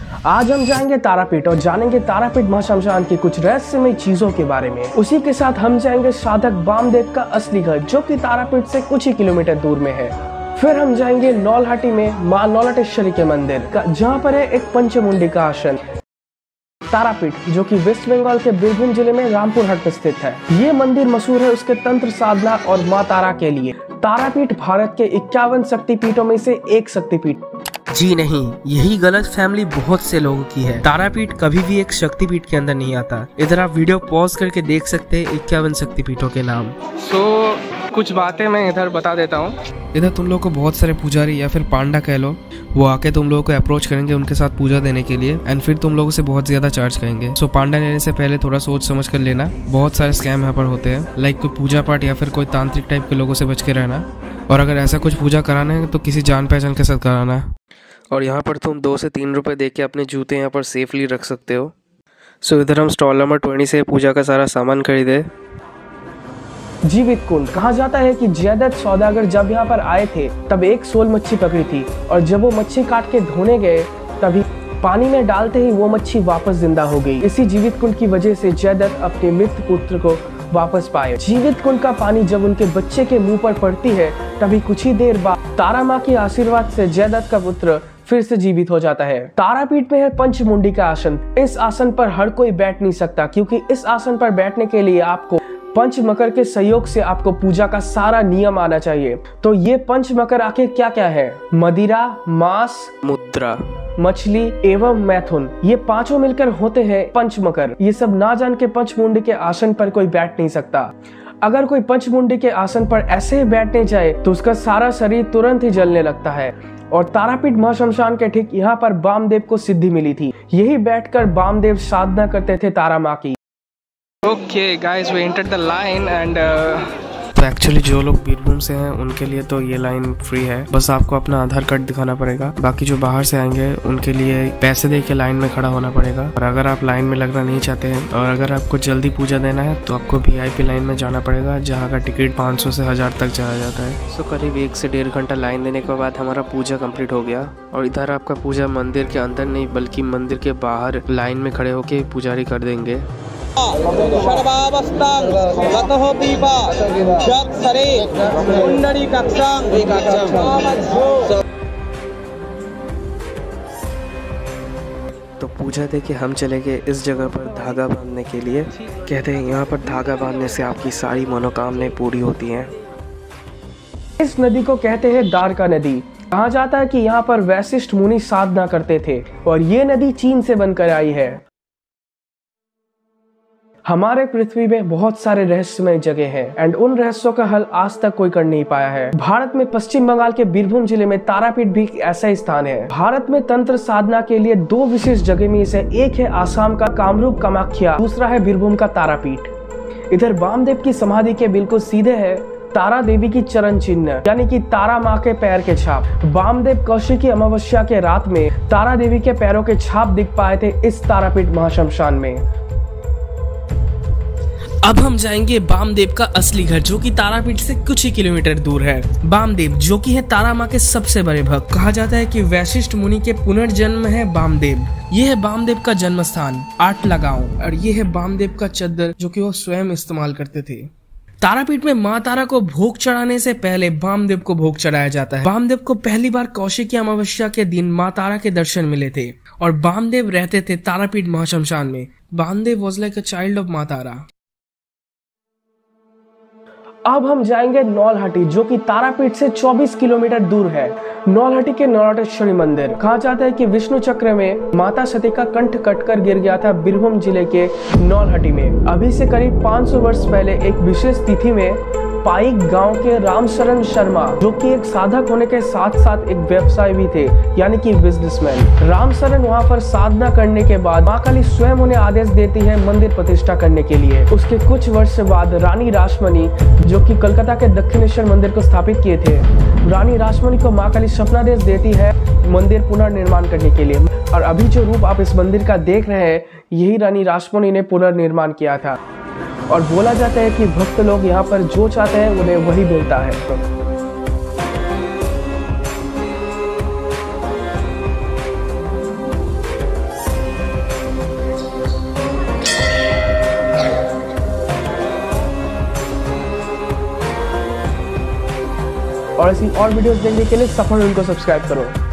आज हम जाएंगे तारापीठ और जानेंगे तारापीठ महाश्मशान की कुछ रहस्यमय चीजों के बारे में। उसी के साथ हम जाएंगे साधक बामदेव का असली घर जो कि तारापीठ से कुछ ही किलोमीटर दूर में है। फिर हम जाएंगे नौलहटी में माँ नौलटेश्वरी के मंदिर जहाँ पर है एक पंचमुंडी का आसन। तारापीठ जो कि वेस्ट बंगाल के बीरभूम जिले में रामपुर हाट में स्थित है। ये मंदिर मशहूर है उसके तंत्र साधना और माँ तारा के लिए। तारापीठ भारत के 51 शक्तिपीठों में से एक शक्तिपीठ। जी नहीं, यही गलत फैमिली बहुत से लोगों की है। तारापीठ कभी भी एक शक्तिपीठ के अंदर नहीं आता। इधर आप वीडियो पॉज करके देख सकते हैं 51 शक्तिपीठों के नाम। कुछ बातें मैं इधर बता देता हूँ। इधर तुम लोग को बहुत सारे पुजारी या फिर पांडा कह लो, वो आके तुम लोगों को अप्रोच करेंगे उनके साथ पूजा देने के लिए एंड फिर तुम लोगों से बहुत ज्यादा चार्ज करेंगे। सो पांडा लेने से पहले थोड़ा सोच समझ कर लेना। बहुत सारे स्कैम यहाँ पर होते हैं, लाइक कोई पूजा पाठ या फिर कोई तांत्रिक टाइप के लोगों से बच के रहना। और अगर ऐसा कुछ पूजा कराना है तो किसी जान पहचान के साथ कराना है। और यहाँ पर तुम 2 से 3 रुपए दे के अपने जूते यहाँ पर सेफली रख सकते हो। सो इधर हम स्टॉल नंबर 20 से पूजा का सारा सामान खरीदे। जीवित कुंड कहा जाता है कि जयदत्त सौदागर जब यहाँ पर आए थे तब एक सोल मच्छी पकड़ी थी और जब वो मच्छी काट के धोने गए तभी पानी में डालते ही वो मच्छी वापस जिंदा हो गई। इसी जीवित कुंड की वजह से जयदत्त अपने मृत पुत्र को वापस पाए। जीवित कुंड का पानी जब उनके बच्चे के मुंह पर पड़ती है तभी कुछ ही देर बाद तारा माँ के आशीर्वाद से जयदत्त का पुत्र फिर से जीवित हो जाता है। तारापीठ में है पंचमुंडी का आसन। इस आसन पर हर कोई बैठ नहीं सकता क्योंकि इस आसन पर बैठने के लिए आपको पंच मकर के सहयोग से आपको पूजा का सारा नियम आना चाहिए। तो ये पंच मकर आखिर क्या क्या है? मदिरा, मांस, मुद्रा, मछली एवं मैथुन, ये पांचों मिलकर होते हैं पंच मकर। ये सब ना जान के पंचमुंडी के आसन पर कोई बैठ नहीं सकता। अगर कोई पंचमुंडी के आसन पर ऐसे ही बैठने जाए तो उसका सारा शरीर तुरंत ही जलने लगता है। और तारापीठ महाश्मशान के ठीक यहाँ पर बामदेव को सिद्धि मिली थी। यही बैठकर बामदेव साधना करते थे तारा माँ की। Okay guys, we entered the line and तो एक्चुअली जो लोग बीरभूम से हैं उनके लिए तो ये लाइन फ्री है, बस आपको अपना आधार कार्ड दिखाना पड़ेगा। बाकी जो बाहर से आएंगे उनके लिए पैसे दे के लाइन में खड़ा होना पड़ेगा। और अगर आप लाइन में लगना नहीं चाहते हैं और अगर आपको जल्दी पूजा देना है तो आपको VIP लाइन में जाना पड़ेगा जहाँ का टिकट 500 से 1000 तक जाया जाता है। सो करीब 1 से 1.5 घंटा लाइन देने के बाद हमारा पूजा कम्प्लीट हो गया। और इधर आपका पूजा मंदिर के अंदर नहीं बल्कि मंदिर के बाहर लाइन में खड़े होके पुजारी कर देंगे। तो पूजा दे के हम चले गए इस जगह पर धागा बांधने के लिए। कहते हैं यहाँ पर धागा बांधने से आपकी सारी मनोकामनाएं पूरी होती हैं। इस नदी को कहते हैं द्वारका नदी। कहा जाता है कि यहाँ पर वैशिष्ठ मुनि साधना करते थे और ये नदी चीन से बनकर आई है। हमारे पृथ्वी में बहुत सारे रहस्यमय जगह हैं एंड उन रहस्यों का हल आज तक कोई कर नहीं पाया है। भारत में पश्चिम बंगाल के बीरभूम जिले में तारापीठ भी ऐसा ही स्थान है। भारत में तंत्र साधना के लिए 2 विशेष जगह में से एक है आसाम का कामरूप कामाख्या, दूसरा है बीरभूम का तारापीठ। इधर बामदेव की समाधि के बिल्कुल सीधे है तारा देवी की चरण चिन्ह यानी कि तारा माँ के पैर के छाप। बामदेव कौशिकी अमावस्या के रात में तारा देवी के पैरों के छाप दिख पाए थे इस तारापीठ महाश्मशान में। अब हम जाएंगे बामदेव का असली घर जो कि तारापीठ से कुछ ही किलोमीटर दूर है। बामदेव जो कि है तारा माँ के सबसे बड़े भक्त। कहा जाता है कि वैशिष्ठ मुनि के पुनर्जन्म है बामदेव। ये है बामदेव का जन्म स्थान आटला गांव और ये है बामदेव का चद्दर जो कि वो स्वयं इस्तेमाल करते थे। तारापीठ में माँ तारा को भोग चढ़ाने से पहले बामदेव को भोग चढ़ाया जाता है। बामदेव को पहली बार कौशिकी अमावस्या के दिन माँ तारा के दर्शन मिले थे और बामदेव रहते थे तारापीठ महाश्मशान में। Bamdev was like a child of माँ तारा। अब हम जाएंगे नौलहटी जो कि तारापीठ से 24 किलोमीटर दूर है। नौलहटी के नौलटेश्वरी मंदिर। कहा जाता है कि विष्णु चक्र में माता सती का कंठ कटकर गिर गया था बीरभूम जिले के नौलहटी में। अभी से करीब 500 वर्ष पहले एक विशेष तिथि में पाइक गांव के रामशरण शर्मा जो कि एक साधक होने के साथ साथ एक व्यवसायी भी थे यानी कि बिजनेसमैन। रामशरण वहां पर साधना करने के बाद मां काली स्वयं उन्हें आदेश देती है मंदिर प्रतिष्ठा करने के लिए। उसके कुछ वर्ष बाद रानी रासमणी जो कि कलकत्ता के दक्षिणेश्वर मंदिर को स्थापित किए थे, रानी रासमणी को मां काली स्वप्नादेश देती है मंदिर पुनर्निर्माण करने के लिए। और अभी जो रूप आप इस मंदिर का देख रहे हैं यही रानी रासमणी ने पुनर्निर्माण किया था। और बोला जाता है कि भक्त लोग यहाँ पर जो चाहते हैं उन्हें वही मिलता है। और ऐसी और वीडियोस देखने के लिए सफल उनको सब्सक्राइब करो।